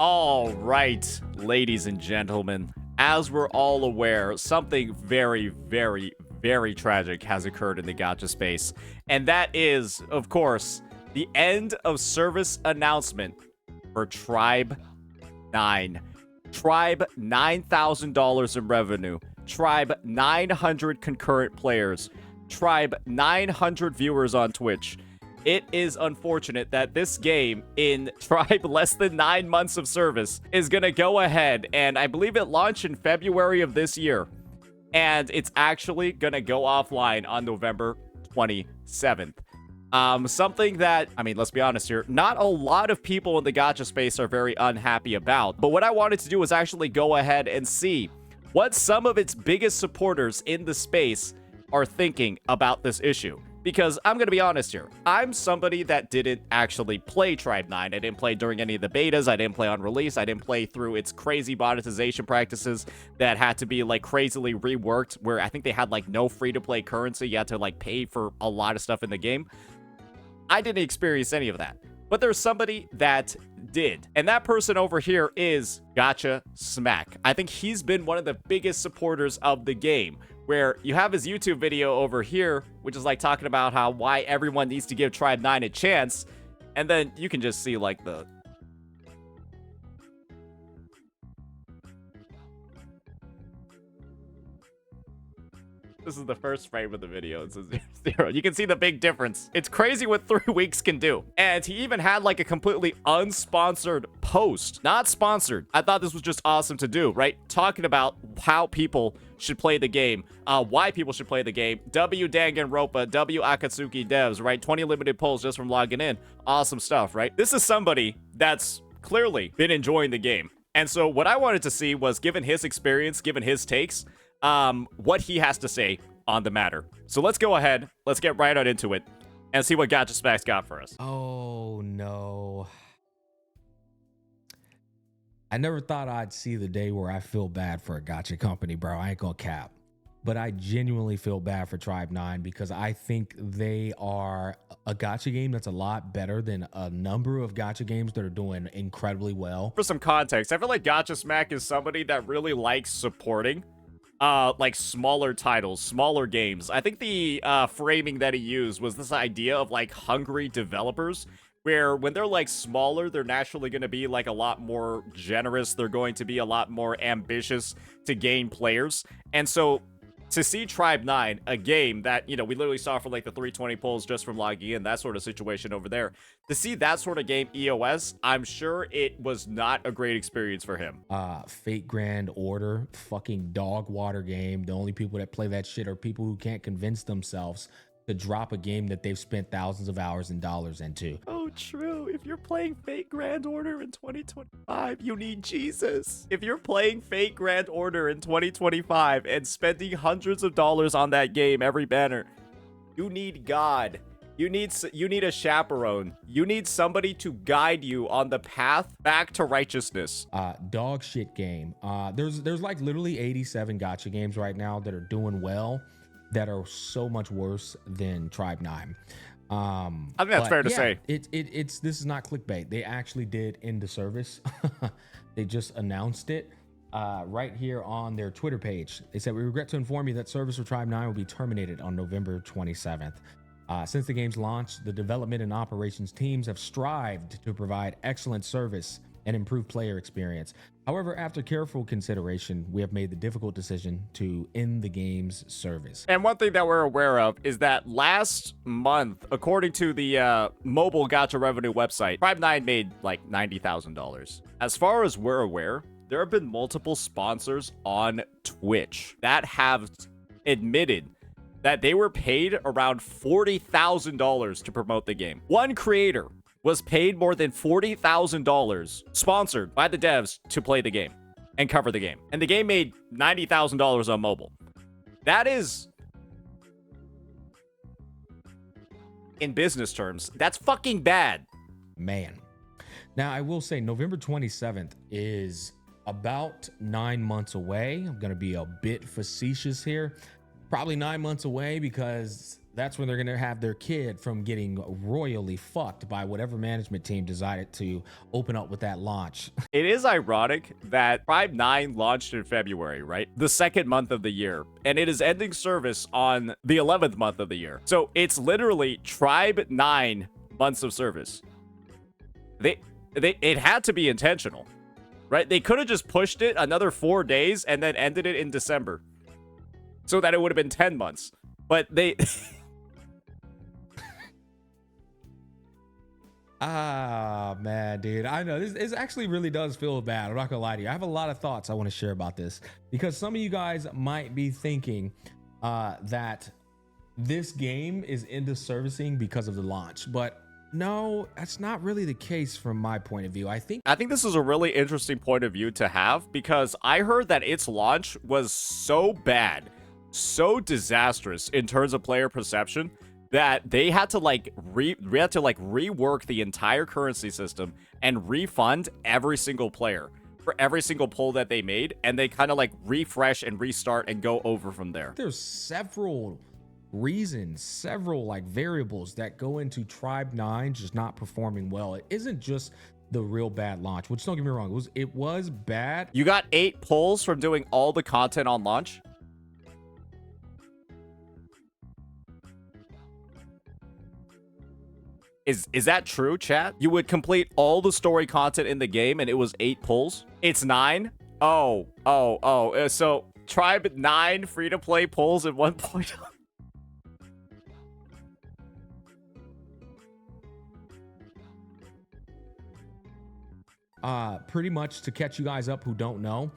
All right, ladies and gentlemen, as we're all aware, something very, very, very tragic has occurred in the gacha space. And that is, of course, the end of service announcement for Tribe 9. Tribe $9,000 in revenue. Tribe 900 concurrent players. Tribe 900 viewers on Twitch. It is unfortunate that this game in Tribe less than 9 months of service is going to go ahead, and I believe it launched in February of this year, and it's actually going to go offline on November 27th. Something that, I mean, let's be honest here, not a lot of people in the gacha space are very unhappy about, but what I wanted to do was actually go ahead and see what some of its biggest supporters in the space are thinking about this issue. Because I'm going to be honest here, I'm somebody that didn't actually play Tribe 9. I didn't play during any of the betas. I didn't play on release. I didn't play through its crazy monetization practices that had to be like crazily reworked, where I think they had like no free-to-play currency. You had to like pay for a lot of stuff in the game. I didn't experience any of that. But there's somebody that did. And that person over here is Gacha Smack. I think he's been one of the biggest supporters of the game, where you have his YouTube video over here, which is like talking about why everyone needs to give Tribe 9 a chance. And then you can just see like the... This is the first frame of the video. It says 0. You can see the big difference. It's crazy what 3 weeks can do. And he even had like a completely unsponsored post. Not sponsored. I thought this was just awesome to do, right? Talking about how people should play the game, why people should play the game. W Danganronpa, W Akatsuki devs, right? 20 limited polls just from logging in. Awesome stuff, right? This is somebody that's clearly been enjoying the game. And so what I wanted to see was, given his experience, given his takes, what he has to say on the matter. So let's go ahead, let's get right on into it and see what Gacha Specs got for us. Oh no. I never thought I'd see the day where I feel bad for a gacha company, bro. I ain't gonna cap. But I genuinely feel bad for Tribe 9 because I think they are a gacha game that's a lot better than a number of gacha games that are doing incredibly well. For some context, I feel like Gacha Smack is somebody that really likes supporting like smaller titles, smaller games. I think the framing that he used was this idea of like hungry developers, where when they're like smaller, they're naturally going to be like a lot more generous. They're going to be a lot more ambitious to gain players. And so to see Tribe 9, a game that, you know, we literally saw for like the 320 polls just from logging in, that sort of situation over there, to see that sort of game EOS, I'm sure it was not a great experience for him. Fate Grand Order, fucking dog water game. The only people that play that shit are people who can't convince themselves to drop a game that they've spent thousands of hours and dollars into. Oh, true. If you're playing Fate Grand Order in 2025, you need Jesus. If you're playing Fate Grand Order in 2025 and spending hundreds of dollars on that game every banner, you need God. You need a chaperone. You need somebody to guide you on the path back to righteousness. Dog shit game. There's like literally 87 gacha games right now that are doing well, that are so much worse than Tribe 9. I think that's fair to say. This is not clickbait. They actually did end the service. They just announced it right here on their Twitter page. They said, "We regret to inform you that service for Tribe 9 will be terminated on November 27th. Since the game's launch, the development and operations teams have strived to provide excellent service and improve player experience. However, after careful consideration, we have made the difficult decision to end the game's service." And one thing that we're aware of is that last month, according to the mobile gacha revenue website, Tribe 9 made like $90,000. As far as we're aware, there have been multiple sponsors on Twitch that have admitted that they were paid around $40,000 to promote the game. One creator was paid more than $40,000, sponsored by the devs, to play the game and cover the game. And the game made $90,000 on mobile. That is, in business terms, that's fucking bad. Man. Now, I will say November 27th is about 9 months away. I'm going to be a bit facetious here. Probably 9 months away because that's when they're going to have their kid from getting royally fucked by whatever management team decided to open up with that launch. It is ironic that Tribe 9 launched in February, right? The second month of the year. And it is ending service on the 11th month of the year. So it's literally Tribe 9 months of service. It had to be intentional, right? They could have just pushed it another 4 days and then ended it in December so that it would have been 10 months. But they... Ah, man, dude. I know this actually really does feel bad. I'm not gonna lie to you. I have a lot of thoughts I want to share about this because some of you guys might be thinking that this game is into servicing because of the launch, but no, that's not really the case from my point of view. I think this is a really interesting point of view to have because I heard that its launch was so bad, so disastrous in terms of player perception that they had to rework the entire currency system and refund every single player for every single pull that they made, and they kind of like refresh and restart and go over from there. There's several reasons, several like variables that go into Tribe 9 just not performing well. It isn't just the real bad launch, which don't get me wrong, it was bad. You got 8 pulls from doing all the content on launch. Is that true, chat? You would complete all the story content in the game and it was 8 pulls? It's 9? Oh. So Tribe 9 free-to-play pulls at 1.0? Pretty much to catch you guys up who don't know,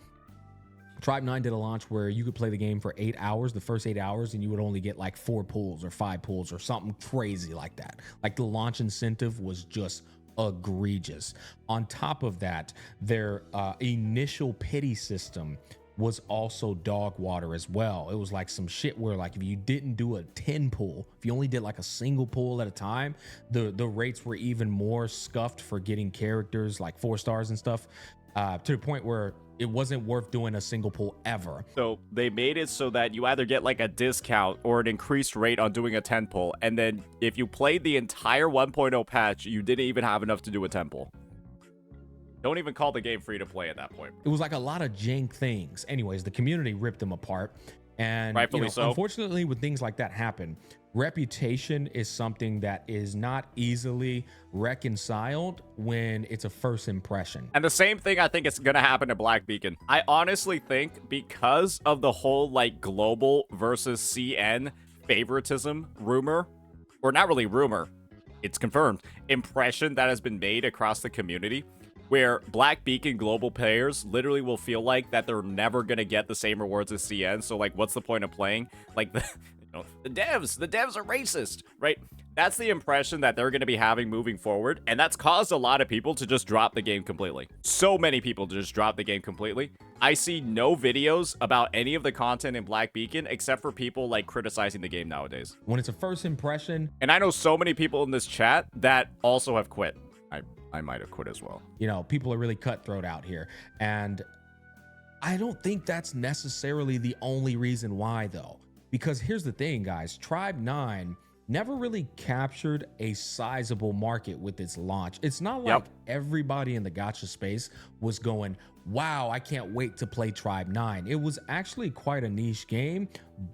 Tribe 9 did a launch where you could play the game for 8 hours, the first 8 hours, and you would only get like 4 pulls or 5 pulls or something crazy like that. Like the launch incentive was just egregious. On top of that, their initial pity system was also dog water as well. It was like some shit where like if you didn't do a 10 pull, if you only did like a single pull at a time, the rates were even more scuffed for getting characters like 4 stars and stuff, to the point where it wasn't worth doing a single pull ever. So they made it so that you either get like a discount or an increased rate on doing a 10 pull, and then if you played the entire 1.0 patch, you didn't even have enough to do a 10 pull. Don't even call the game free to play at that point. It was like a lot of jank things. Anyways, the community ripped them apart. And rightfully so. Unfortunately, when things like that happen, reputation is something that is not easily reconciled when it's a first impression. And the same thing I think is going to happen to Black Beacon. I honestly think because of the whole like global versus CN favoritism rumor, or not really rumor, it's confirmed, impression that has been made across the community, where Black Beacon global players literally will feel like that they're never going to get the same rewards as CN. So like, what's the point of playing? Like the devs are racist, right? That's the impression that they're going to be having moving forward. And that's caused a lot of people to just drop the game completely. So many people to just drop the game completely. I see no videos about any of the content in Black Beacon except for people like criticizing the game nowadays. When it's a first impression. And I know so many people in this chat that also have quit. I might have quit as well. You know, people are really cutthroat out here. And I don't think that's necessarily the only reason why, though. Because here's the thing, guys. Tribe 9 never really captured a sizable market with its launch. It's not like everybody in the gacha space was going, wow, I can't wait to play Tribe 9. It was actually quite a niche game.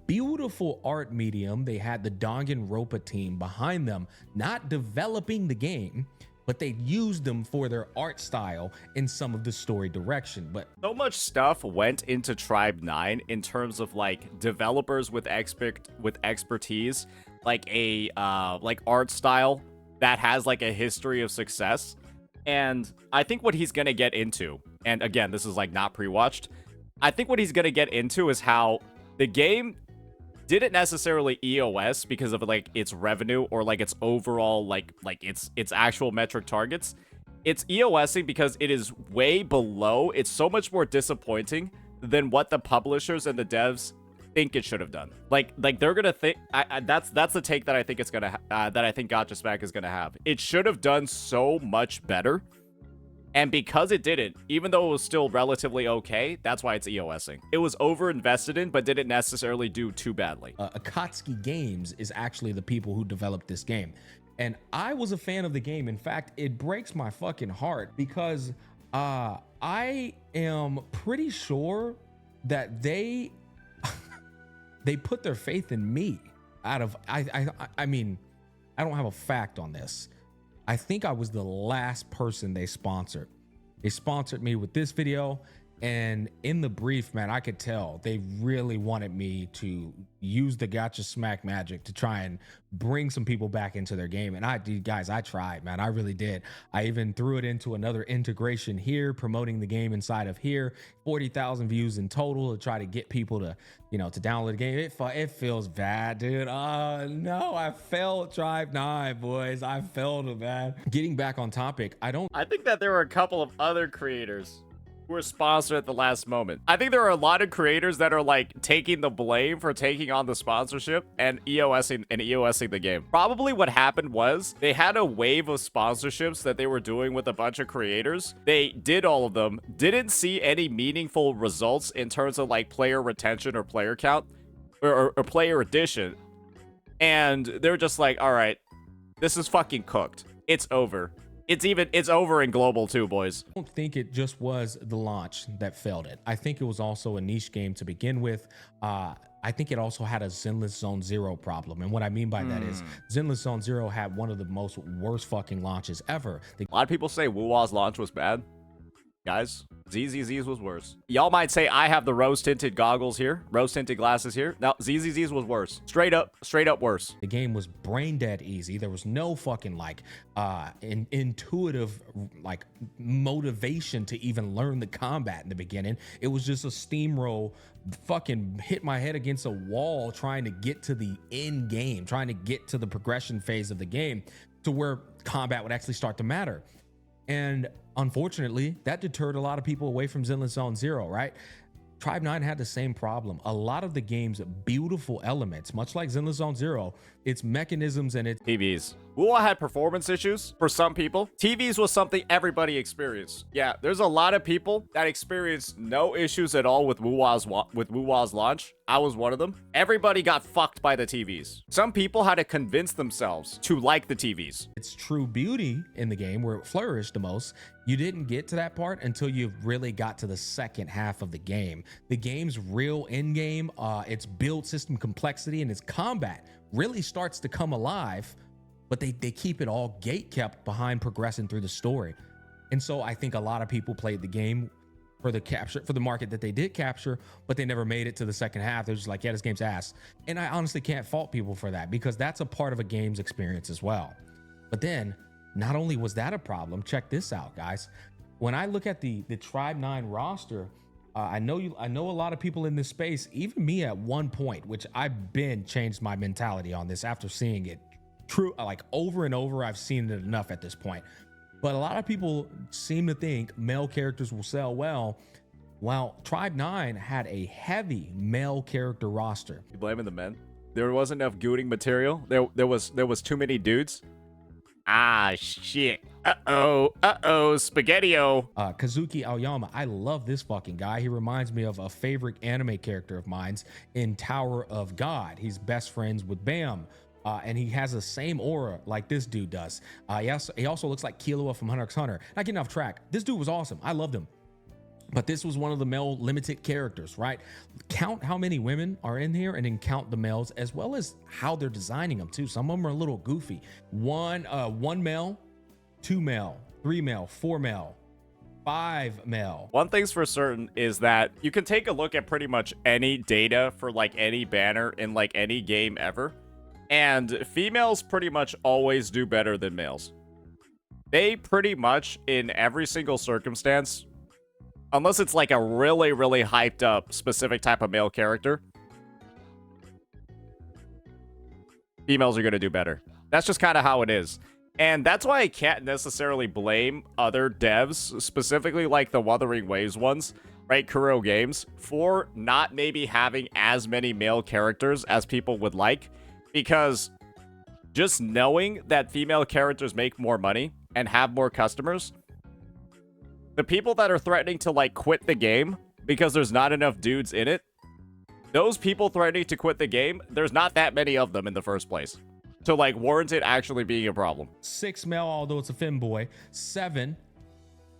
Beautiful art medium. They had the Danganronpa team behind them, not developing the game, but they used them for their art style in some of the story direction. But so much stuff went into Tribe 9 in terms of like developers with expertise, like a like art style that has like a history of success. And I think what he's gonna get into, and again, this is like not pre-watched, I think what he's gonna get into is how the game didn't necessarily EOS because of like its revenue or like its overall like its actual metric targets. It's EOSing because it is way below. It's so much more disappointing than what the publishers and the devs think it should have done. Like they're gonna think that's the take that I think it's gonna that I think Gacha Smack is gonna have. It should have done so much better. And because it didn't, even though it was still relatively okay, that's why it's EOSing. It was over-invested in, but didn't necessarily do too badly. Akatsuki Games is actually the people who developed this game. And I was a fan of the game. In fact, it breaks my fucking heart because I am pretty sure that they put their faith in me I mean, I don't have a fact on this. I think I was the last person they sponsored. They sponsored me with this video, and in the brief, man, I could tell they really wanted me to use the gacha smack magic to try and bring some people back into their game. And I tried, man. I really did. I even threw it into another integration here, promoting the game inside of here. 40,000 views in total to try to get people to, to download the game. It feels bad, dude. No, I failed Tribe 9, boys. I failed it, man. Getting back on topic, I think that there were a couple of other creators who were sponsored at the last moment. I think there are a lot of creators that are like taking the blame for taking on the sponsorship and EOSing the game. Probably what happened was they had a wave of sponsorships that they were doing with a bunch of creators. They did all of them, didn't see any meaningful results in terms of like player retention or player count or player addition. And they're just like, all right, this is fucking cooked. It's over. It's over in global too, boys. don't think it just was the launch that failed it. I think it was also a niche game to begin with. I think it also had a Zenless Zone Zero problem. And what I mean by that is Zenless Zone Zero had one of the worst fucking launches ever. A lot of people say Wuwa's launch was bad. Guys, ZZZ's was worse. Y'all might say I have the rose-tinted goggles here, rose-tinted glasses here. No, ZZZ's was worse. Straight up worse. The game was brain dead easy. There was no fucking like intuitive like motivation to even learn the combat in the beginning. It was just a steamroll, fucking hit my head against a wall trying to get to the end game, trying to get to the progression phase of the game to where combat would actually start to matter. And unfortunately, that deterred a lot of people away from Zenless Zone Zero, right? Tribe 9 had the same problem. A lot of the game's beautiful elements, much like Zenless Zone Zero, its mechanisms and its TVs. Wuwa had performance issues for some people. TVs was something everybody experienced. Yeah, there's a lot of people that experienced no issues at all with Wuwa's launch. I was one of them. Everybody got fucked by the TVs. Some people had to convince themselves to like the TVs. its true beauty in the game, where it flourished the most. You didn't get to that part until you really got to the second half of the game. The game's real end game, its build system complexity and its combat really starts to come alive, but they keep it all gate kept behind progressing through the story. And so I think a lot of people played the game for the market that they did capture, but they never made it to the second half. They're just like, yeah, this game's ass. And I honestly can't fault people for that, because that's a part of a game's experience as well. But then not only was that a problem, check this out, guys. When I look at the Tribe 9 roster, I know a lot of people in this space, even me at one point, which I've changed my mentality on this after seeing it like over and over. I've seen it enough at this point. But a lot of people seem to think male characters will sell well. While Tribe 9 had a heavy male character roster. You blaming the men? There wasn't enough gooting material. There was too many dudes. Ah, shit. Spaghetti-o. Kazuki Aoyama, I love this fucking guy. He reminds me of a favorite anime character of mine in Tower of God. He's best friends with Bam. And he has the same aura like this dude does. He also looks like Killua from Hunter x Hunter. Not getting off track. This dude was awesome. I loved him. But this was one of the male limited characters, right? Count how many women are in here and then count the males, as well as how they're designing them too. Some of them are a little goofy. One male, 2 male, 3 male, 4 male, 5 male. One thing's for certain is that you can take a look at pretty much any data for like any banner in like any game ever, and females pretty much always do better than males. They pretty much, in every single circumstance, unless it's like a really, really hyped up specific type of male character, females are going to do better. That's just kind of how it is. And that's why I can't necessarily blame other devs, specifically like the Wuthering Waves ones, right, Kuro Games, for not maybe having as many male characters as people would like. Because just knowing that female characters make more money and have more customers The people that are threatening to, like, quit the game because there's not enough dudes in it, those people threatening to quit the game, there's not that many of them in the first place to, like, warrant it actually being a problem. 6 male, although it's a femboy. 7,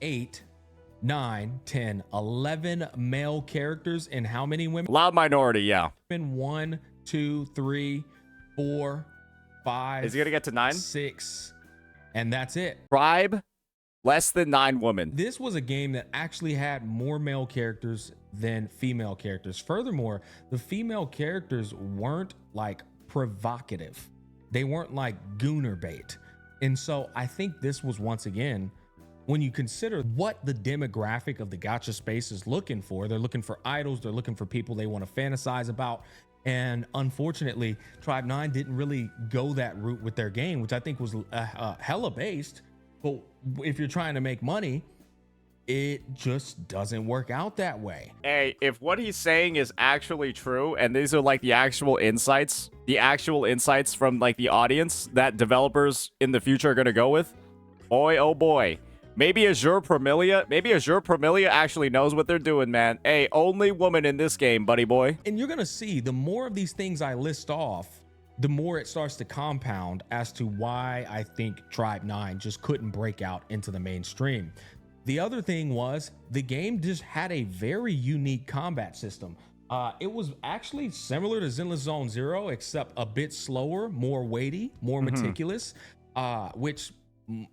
8, 9, 10, 11 male characters, and how many women? Loud minority, yeah. 1, 2, 3, 4, 5. Is he gonna get to 9? 6, and that's it. Tribe, less than 9 women. This was a game that actually had more male characters than female characters. Furthermore, the female characters weren't like provocative. They weren't like gooner bait. And so I think this was, once again, when you consider what the demographic of the gacha space is looking for, they're looking for idols, they're looking for people they want to fantasize about. And unfortunately, Tribe 9 didn't really go that route with their game, which I think was hella based. But if you're trying to make money, it just doesn't work out that way. Hey, if what he's saying is actually true, and these are like the actual insights from like the audience that developers in the future are going to go with, boy, oh boy. Maybe Azure Promilia actually knows what they're doing, man. Hey, only woman in this game, buddy boy. And you're going to see the more of these things I list off, the more it starts to compound as to why I think Tribe 9 just couldn't break out into the mainstream. The other thing was the game just had a very unique combat system. It was actually similar to Zenless Zone Zero, except a bit slower, more weighty, more meticulous, which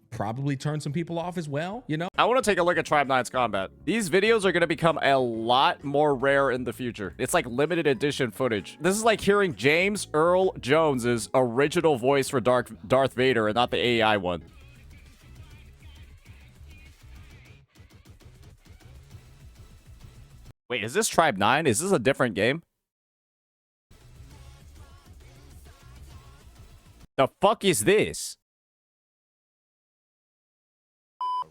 probably turned some people off as well, you know? I want to take a look at Tribe 9's combat. These videos are going to become a lot more rare in the future. It's like limited edition footage. This is like hearing James Earl Jones's original voice for Darth Vader and not the AI one. Wait, is this Tribe 9? Is this a different game? The fuck is this?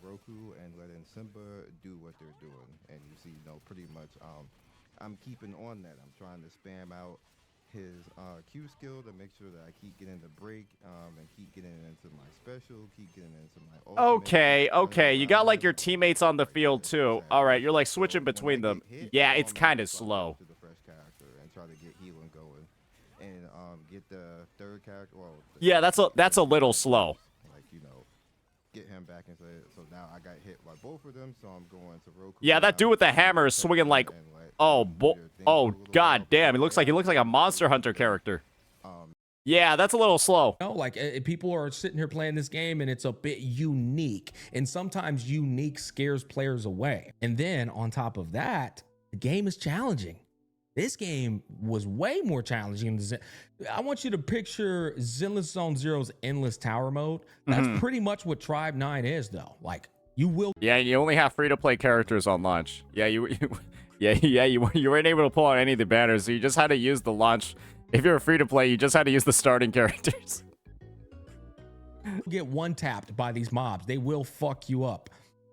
Roku and letting Simba do what they're doing, and you see, pretty much I'm keeping on that. I'm trying to spam out his Q skill to make sure that I keep getting the break and keep getting into my special, keep getting into my ultimate. Okay, you got like your teammates on the field too. All right, you're like switching between them. Yeah, it's kind of slow. To the fresh character and try to get healing going, and get the third character. Well, Yeah, that's a little slow. Get him back and say, so now I got hit by both of them, so I'm going to Roku. Yeah, that dude with the hammer is swinging like, oh god damn, he looks like a Monster Hunter character. Yeah, that's a little slow. Like people are sitting here playing this game and it's a bit unique, and sometimes unique scares players away. And then on top of that, the game is challenging. This game was way more challenging. I want you to picture Zenless Zone Zero's endless tower mode. That's pretty much what Tribe 9 is, though. Like, you will. Yeah, you only have free-to-play characters on launch. Yeah, you weren't able to pull out any of the banners, so you just had to use the launch. If you're free-to-play, you just had to use the starting characters. Get one-tapped by these mobs. They will fuck you up.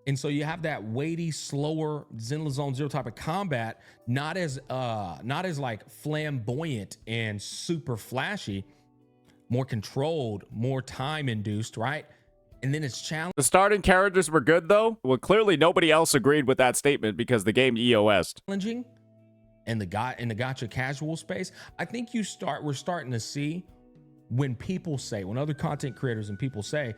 And so you have that weighty, slower Zenless Zone Zero type of combat, not as like flamboyant and super flashy, more controlled, more time induced, right? And then it's challenging. The starting characters were good though. Well, clearly nobody else agreed with that statement because the game EOS'd. Challenging, and the gacha casual space. I think we're starting to see when other content creators and people say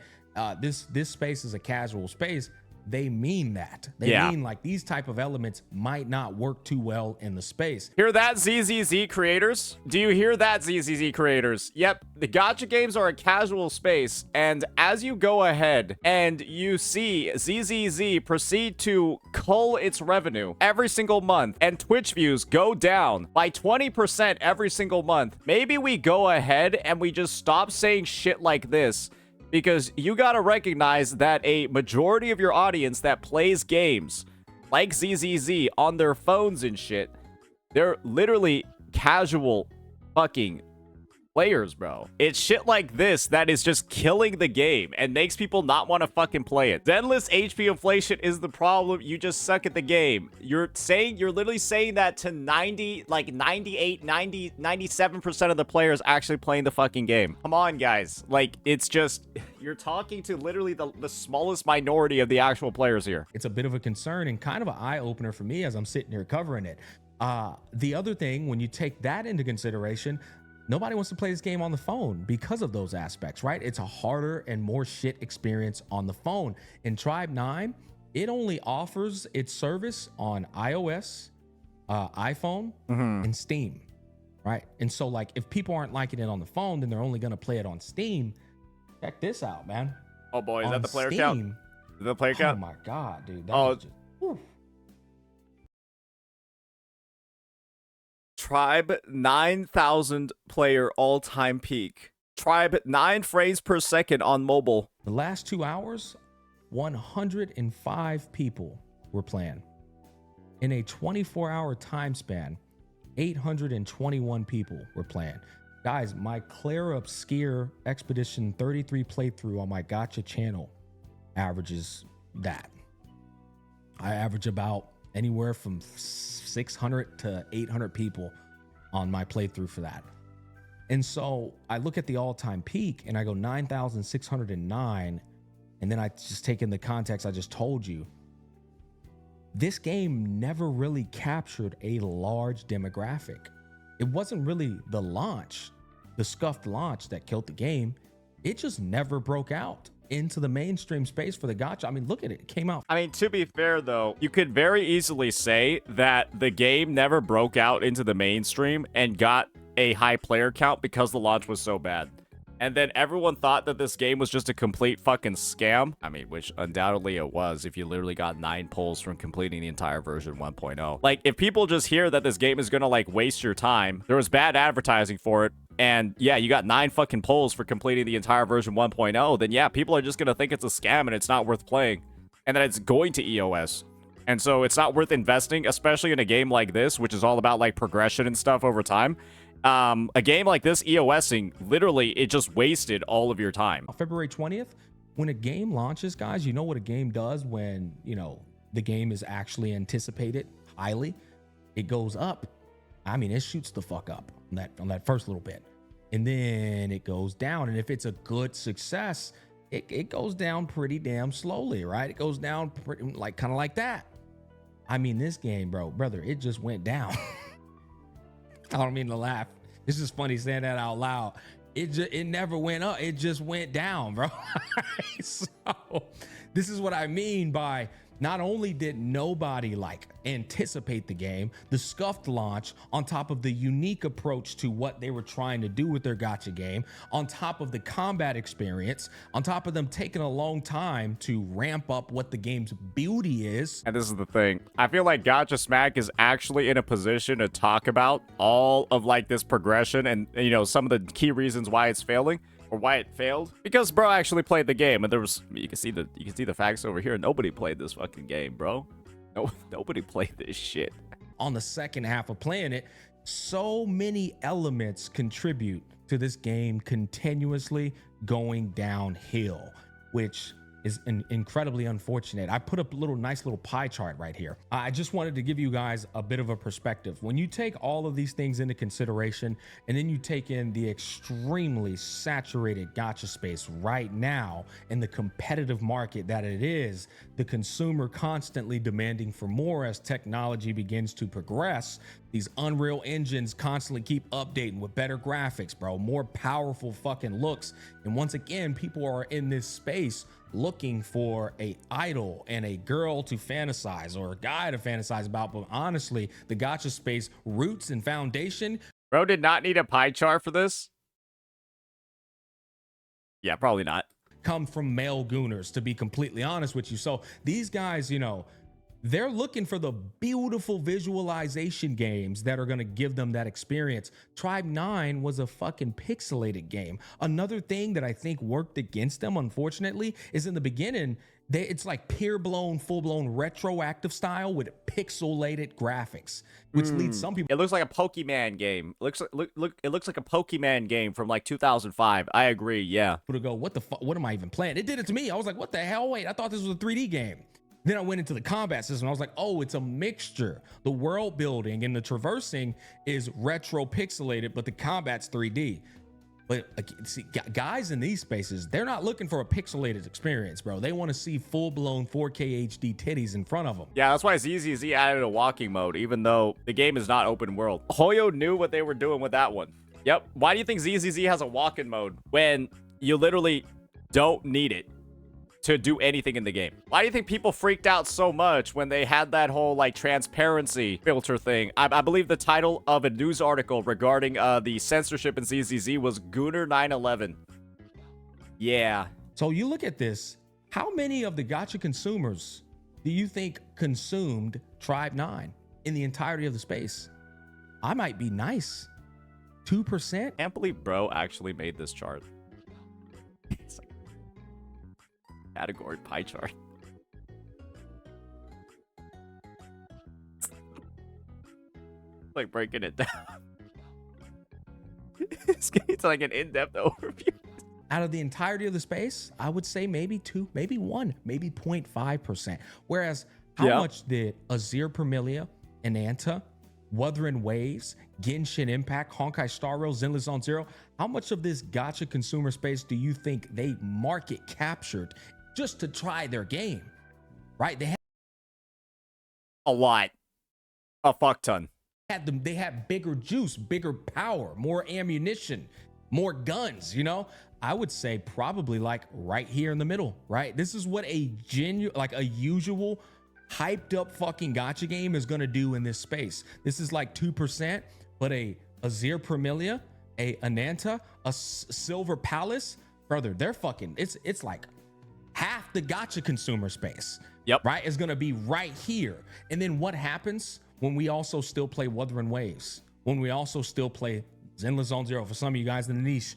this space is a casual space. They mean that. They mean like these type of elements might not work too well in the space. Hear that, ZZZ creators? Do you hear that, ZZZ creators? Yep, the gacha games are a casual space, and as you go ahead and you see ZZZ proceed to cull its revenue every single month, and Twitch views go down by 20% every single month, maybe we go ahead and we just stop saying shit like this. Because you gotta recognize that a majority of your audience that plays games like ZZZ on their phones and shit, they're literally casual fucking players, bro. It's shit like this that is just killing the game and makes people not want to fucking play it. Endless HP inflation is the problem. You just suck at the game. You're literally saying that to 90, like 98, 90, 97% of the players actually playing the fucking game. Come on, guys. Like, it's just, you're talking to literally the smallest minority of the actual players here. It's a bit of a concern and kind of an eye-opener for me as I'm sitting here covering it. The other thing, when you take that into consideration, nobody wants to play this game on the phone because of those aspects, right? It's a harder and more shit experience on the phone. In Tribe 9, it only offers its service on iOS, iPhone, and Steam, right? And so, like, if people aren't liking it on the phone, then they're only going to play it on Steam. Check this out, man. Oh boy, is On that the player Steam, count? Is the player count? Oh my God, dude. That Oh. was just, whew. Tribe 9,000 player all-time peak. Tribe 9 frames per second on mobile. The last 2 hours, 105 people were playing. In a 24-hour time span, 821 people were playing. Guys, my Claire Up Skier Expedition 33 playthrough on my gacha channel averages that. I average about anywhere from 600 to 800 people on my playthrough for that. And so I look at the all-time peak and I go 9,609. And then I just take in the context I just told you. This game never really captured a large demographic. It wasn't really the launch, the scuffed launch that killed the game. It just never broke out into the mainstream space for the gacha. I mean, look at it. It came out. I mean, to be fair, though, you could very easily say that the game never broke out into the mainstream and got a high player count because the launch was so bad. And then everyone thought that this game was just a complete fucking scam. I mean, which undoubtedly it was if you literally got 9 pulls from completing the entire version 1.0. Like, if people just hear that this game is gonna, like, waste your time, there was bad advertising for it, and yeah, you got 9 fucking pulls for completing the entire version 1.0, then yeah, people are just gonna think it's a scam and it's not worth playing. And that it's going to EOS. And so it's not worth investing, especially in a game like this, which is all about, like, progression and stuff over time. A game like this, EOSing, literally, it just wasted all of your time. February 20th, when a game launches, guys, you know what a game does when, you know, the game is actually anticipated highly? It goes up. I mean, it shoots the fuck up on that first little bit. And then it goes down. And if it's a good success, it goes down pretty damn slowly, right? It goes down pretty, like, kind of like that. I mean, this game, brother, it just went down. I don't mean to laugh. It's just funny saying that out loud. It never went up. It just went down, bro. So this is what I mean by not only did nobody like anticipate the game, the scuffed launch on top of the unique approach to what they were trying to do with their gacha game, on top of the combat experience, on top of them taking a long time to ramp up what the game's beauty is. And this is the thing. I feel like Gacha Smack is actually in a position to talk about all of, like, this progression and, you know, some of the key reasons why it's failing. Or why it failed, because bro actually played the game, and there was, you can see the facts over here. Nobody played this fucking game, bro. Nobody played this shit. On the second half of playing it, so many elements contribute to this game continuously going downhill, which is incredibly unfortunate. I put up a nice little pie chart right here. I just wanted to give you guys a bit of a perspective. When you take all of these things into consideration, and then you take in the extremely saturated gacha space right now in the competitive market that it is, the consumer constantly demanding for more as technology begins to progress, these Unreal engines constantly keep updating with better graphics, bro, more powerful fucking looks. And once again, people are in this space looking for a idol and a girl to fantasize or a guy to fantasize about. But honestly, the gacha space roots and foundation. Bro did not need a pie chart for this. Yeah, probably not. Come from male gooners, to be completely honest with you. So these guys, you know, they're looking for the beautiful visualization games that are going to give them that experience. Tribe 9 was a fucking pixelated game. Another thing that I think worked against them, unfortunately, is in the beginning, It's like pure-blown, full-blown retroactive style with pixelated graphics, which leads some people It looks like a Pokemon game. It looks like a Pokemon game from like 2005. I agree. Yeah. to go, what the fuck? What am I even playing? It did it to me. I was like, what the hell? Wait, I thought this was a 3D game. Then I went into the combat system. I was like, oh, it's a mixture. The world building and the traversing is retro pixelated, but the combat's 3D. But see, guys in these spaces, they're not looking for a pixelated experience, bro. They want to see full-blown 4K HD titties in front of them. Yeah, that's why ZZZ added a walking mode, even though the game is not open world. Hoyo knew what they were doing with that one. Yep. Why do you think ZZZ has a walking mode when you literally don't need it to do anything in the game? Why do you think people freaked out so much when they had that whole like transparency filter thing? I believe the title of a news article regarding the censorship in ZZZ was Gooner 911. Yeah. So you look at this, how many of the gacha consumers do you think consumed Tribe 9 in the entirety of the space? I might be nice. 2%? Can't believe bro actually made this chart. It's like category pie chart. Like breaking it down. It's like an in-depth overview. Out of the entirety of the space, I would say maybe 2, maybe 1, maybe 0.5%. Whereas how much did Azir Permilia, Ananta, Wuthering Waves, Genshin Impact, Honkai Star Rail, Zenless Zone Zero, how much of this gacha consumer space do you think they market captured just to try their game? Right? They A lot. A fuck ton. they had bigger juice, bigger power, more ammunition, more guns, you know? I would say probably like right here in the middle, right? This is what a usual hyped up fucking gacha game is gonna do in this space. This is like 2%, but a Azir Permilia, a Ananta, a Silver Palace, brother, they're fucking, it's like half the gacha consumer space. Yep. Right? It's gonna be right here. And then what happens when we also still play Wuthering Waves? When we also still play Zenless Zone Zero for some of you guys in the niche.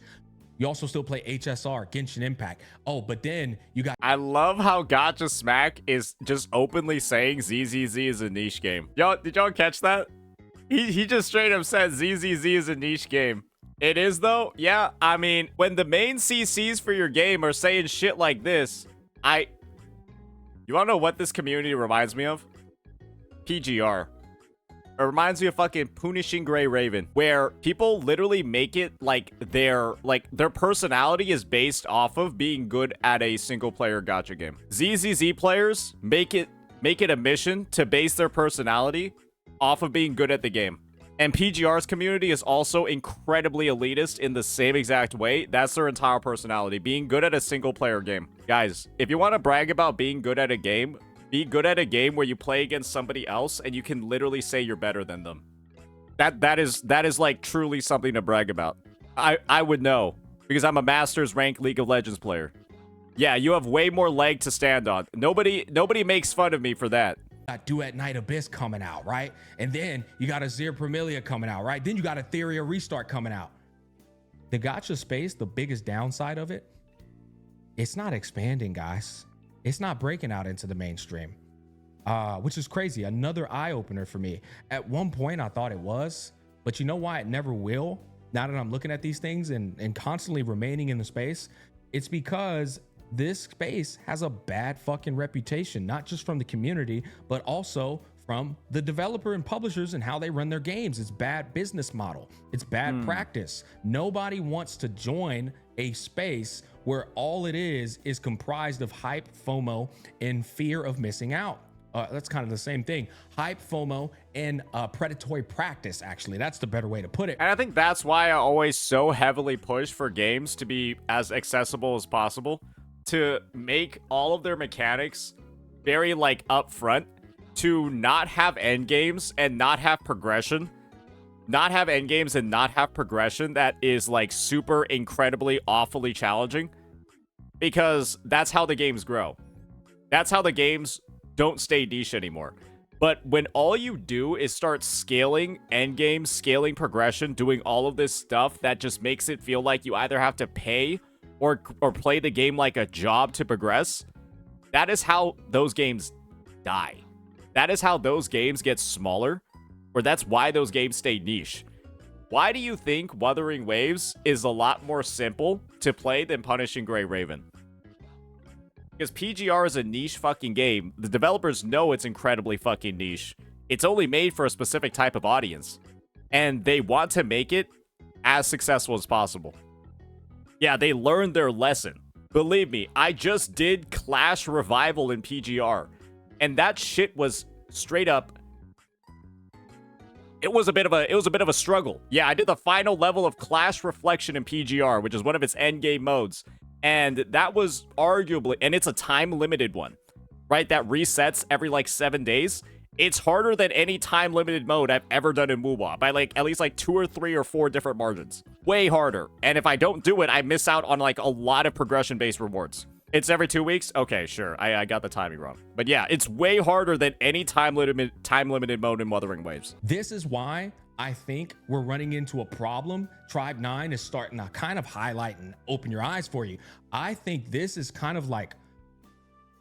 You also still play HSR, Genshin Impact. Oh, but then you got... I love how Gacha Smack is just openly saying ZZZ is a niche game. Did y'all catch that? He just straight up said ZZZ is a niche game. It is though? Yeah, I mean, when the main CCs for your game are saying shit like this, you wanna know what this community reminds me of? PGR. It reminds me of fucking Punishing Gray Raven, where people literally make it like their personality is based off of being good at a single player gacha game. ZZZ players make it a mission to base their personality off of being good at the game. And PGR's community is also incredibly elitist in the same exact way. That's their entire personality, being good at a single player game. Guys, if you want to brag about being good at a game, be good at a game where you play against somebody else and you can literally say you're better than them. That is like truly something to brag about. I would know because I'm a Masters rank League of Legends player. Yeah, you have way more leg to stand on. Nobody makes fun of me for that. Got Duet Night Abyss coming out, right? And then you got Azir Permilia coming out, right? Then you got Etheria Restart coming out. The gacha space, the biggest downside of it, it's not expanding, guys. It's not breaking out into the mainstream, which is crazy. Another eye-opener for me. At one point, I thought it was, but you know why it never will? Now that I'm looking at these things and constantly remaining in the space, it's because this space has a bad fucking reputation, not just from the community, but also from the developer and publishers and how they run their games. It's bad business model. It's bad practice. Nobody wants to join a space where all it is comprised of hype, FOMO, and fear of missing out. That's kind of the same thing. Hype, FOMO, and predatory practice, actually. That's the better way to put it. And I think that's why I always so heavily push for games to be as accessible as possible, to make all of their mechanics very like upfront, to not have end games and not have progression. Not have end games and not have progression that is like super incredibly awfully challenging, because that's how the games grow. That's how the games don't stay niche anymore. But when all you do is start scaling end games, scaling progression, doing all of this stuff that just makes it feel like you either have to pay or play the game like a job to progress, That is how those games die. That is how those games get smaller, or that's why those games stay niche. Why do you think Wuthering Waves is a lot more simple to play than Punishing Gray Raven? Because PGR is a niche fucking game. The developers know it's incredibly fucking niche. It's only made for a specific type of audience. And they want to make it as successful as possible. Yeah, they learned their lesson. Believe me, I just did Clash Revival in PGR. And that shit was straight up... It was a bit of a struggle. Yeah, I did the final level of Clash Reflection in PGR, which is one of its endgame modes. And that was arguably, and it's a time-limited one, right? That resets every, like, 7 days. It's harder than any time-limited mode I've ever done in WoWA by, like, at least, like, 2 or 3 or 4 different margins. Way harder. And if I don't do it, I miss out on, like, a lot of progression-based rewards. It's every 2 weeks? Okay, sure. I got the timing wrong. But yeah, it's way harder than any time-limited mode in Wuthering Waves. This is why I think we're running into a problem. Tribe 9 is starting to kind of highlight and open your eyes for you. I think this is kind of like,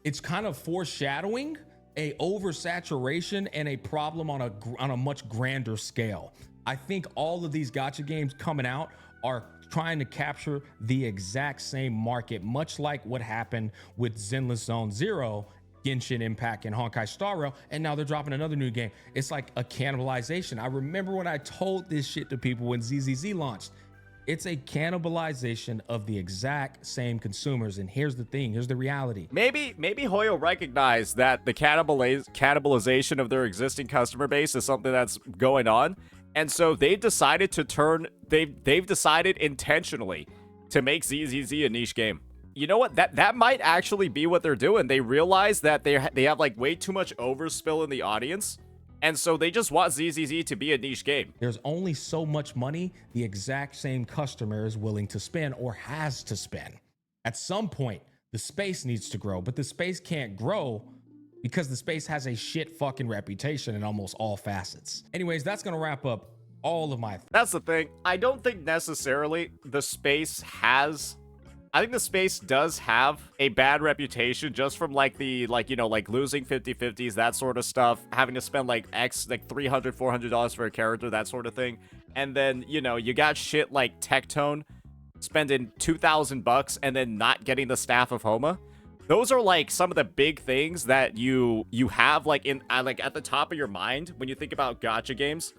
it's kind of foreshadowing a oversaturation and a problem on a much grander scale. I think all of these gacha games coming out are trying to capture the exact same market, much like what happened with Zenless Zone Zero, Genshin Impact, and Honkai Star Rail, and now they're dropping another new game. It's like a cannibalization. I remember when I told this shit to people when ZZZ launched. It's a cannibalization of the exact same consumers, and here's the thing, here's the reality. Maybe Hoyo recognized that the cannibalization of their existing customer base is something that's going on, and so they've decided to they've decided intentionally to make ZZZ a niche game. You know what? That might actually be what they're doing. They realize that they have like way too much overspill in the audience, and so they just want ZZZ to be a niche game. There's only so much money the exact same customer is willing to spend or has to spend. At some point, the space needs to grow, but the space can't grow because the space has a shit fucking reputation in almost all facets. Anyways, that's gonna wrap up all of my... That's the thing. I don't think necessarily the space has... I think the space does have a bad reputation just from like the, like, you know, like losing 50/50s, that sort of stuff, having to spend like $300, $400 for a character, that sort of thing. And then, you know, you got shit like Tectone spending $2,000 and then not getting the staff of Homa. Those are like some of the big things that you have like in like at the top of your mind when you think about gacha games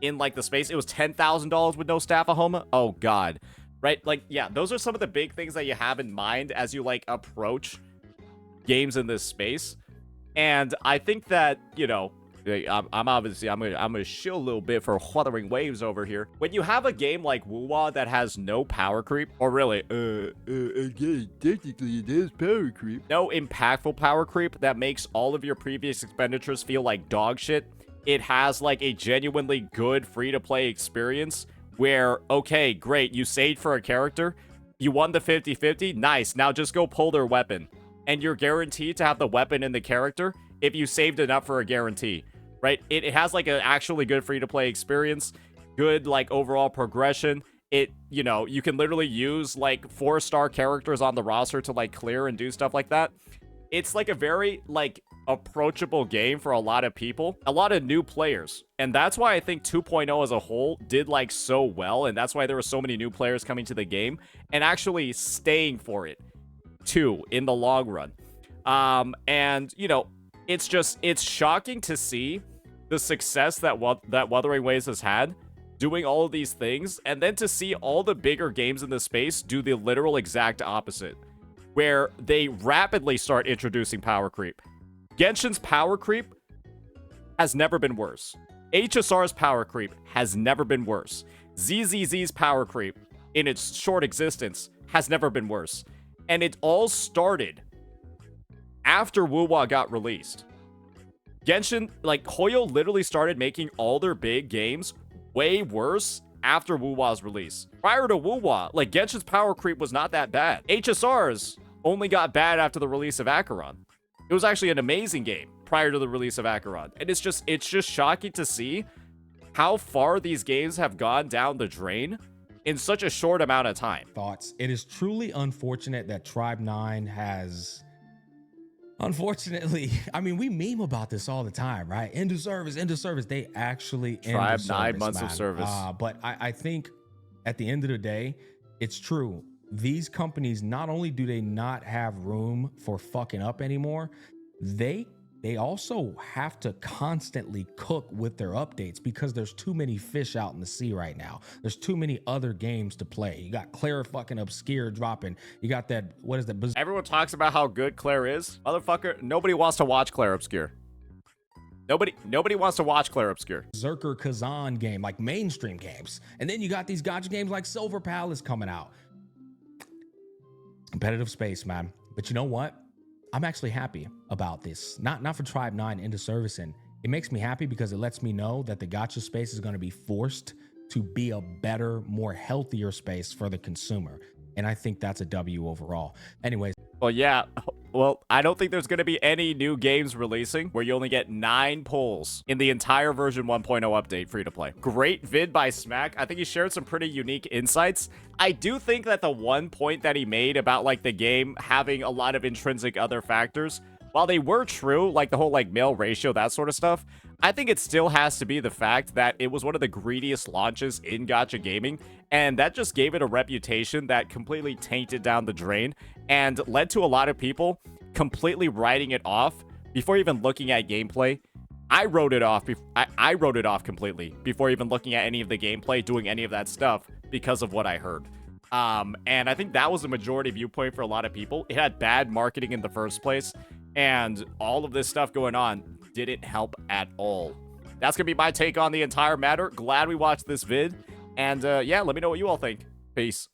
in like the space. It was $10,000 with no staff of Homa. Oh god. Right? Like, yeah, those are some of the big things that you have in mind as you like approach games in this space. And I think that, you know, I'm gonna shill a little bit for Wuthering Waves over here. When you have a game like WoWA that has no power creep, or really, again, technically it is power creep. No impactful power creep that makes all of your previous expenditures feel like dog shit. It has like a genuinely good free-to-play experience where, okay, great, you saved for a character, you won the 50/50, nice, now just go pull their weapon. And you're guaranteed to have the weapon in the character if you saved enough for a guarantee. Right? It has like an actually good free-to-play experience, good like overall progression. It, you know, you can literally use like 4-star characters on the roster to like clear and do stuff like that. It's like a very like approachable game for a lot of people, a lot of new players. And that's why I think 2.0 as a whole did like so well, and that's why there were so many new players coming to the game and actually staying for it too in the long run. And you know, it's shocking to see the success that Wuthering Waves has had doing all of these things, and then to see all the bigger games in the space do the literal exact opposite, where they rapidly start introducing power creep. Genshin's power creep has never been worse. HSR's power creep has never been worse. ZZZ's power creep in its short existence has never been worse. And it all started after WoWA got released. Genshin, like, Hoyo literally started making all their big games way worse after WoWA's release. Prior to WoWA, like, Genshin's power creep was not that bad. HSR's only got bad after the release of Acheron. It was actually an amazing game prior to the release of Acheron. And it's just shocking to see how far these games have gone down the drain in such a short amount of time. Thoughts. It is truly unfortunate that Tribe 9 has Unfortunately, I mean, we meme about this all the time, right? End of service, end of service. They actually end Tribe, of service, 9 months of man. service. But I think at the end of the day, it's true. These companies, not only do they not have room for fucking up anymore, they also have to constantly cook with their updates because there's too many fish out in the sea right now. There's too many other games to play. You got Claire fucking Obscure dropping. You got that, what is that? Everyone talks about how good Claire is. Motherfucker, nobody wants to watch Claire Obscure. Nobody wants to watch Claire Obscure. Berserker Kazan game, like mainstream games. And then you got these gacha games like Silver Palace coming out. Competitive space, man. But you know what? I'm actually happy about this. Not for Tribe 9 into servicing. It makes me happy because it lets me know that the gacha space is going to be forced to be a better, more healthier space for the consumer. And I think that's a W overall. Anyways. Well, yeah. Well, I don't think there's going to be any new games releasing where you only get 9 polls in the entire version 1.0 update free to play. Great vid by Smack. I think he shared some pretty unique insights. I do think that the one point that he made about like the game having a lot of intrinsic other factors, while they were true, like the whole like male ratio, that sort of stuff, I think it still has to be the fact that it was one of the greediest launches in gacha gaming, and that just gave it a reputation that completely tainted down the drain and led to a lot of people completely writing it off before even looking at gameplay. I wrote it off. I wrote it off completely before even looking at any of the gameplay, doing any of that stuff because of what I heard. And I think that was the majority viewpoint for a lot of people. It had bad marketing in the first place, and all of this stuff going on didn't help at all. That's gonna be my take on the entire matter. Glad we watched this vid, and yeah, let me know what you all think. Peace.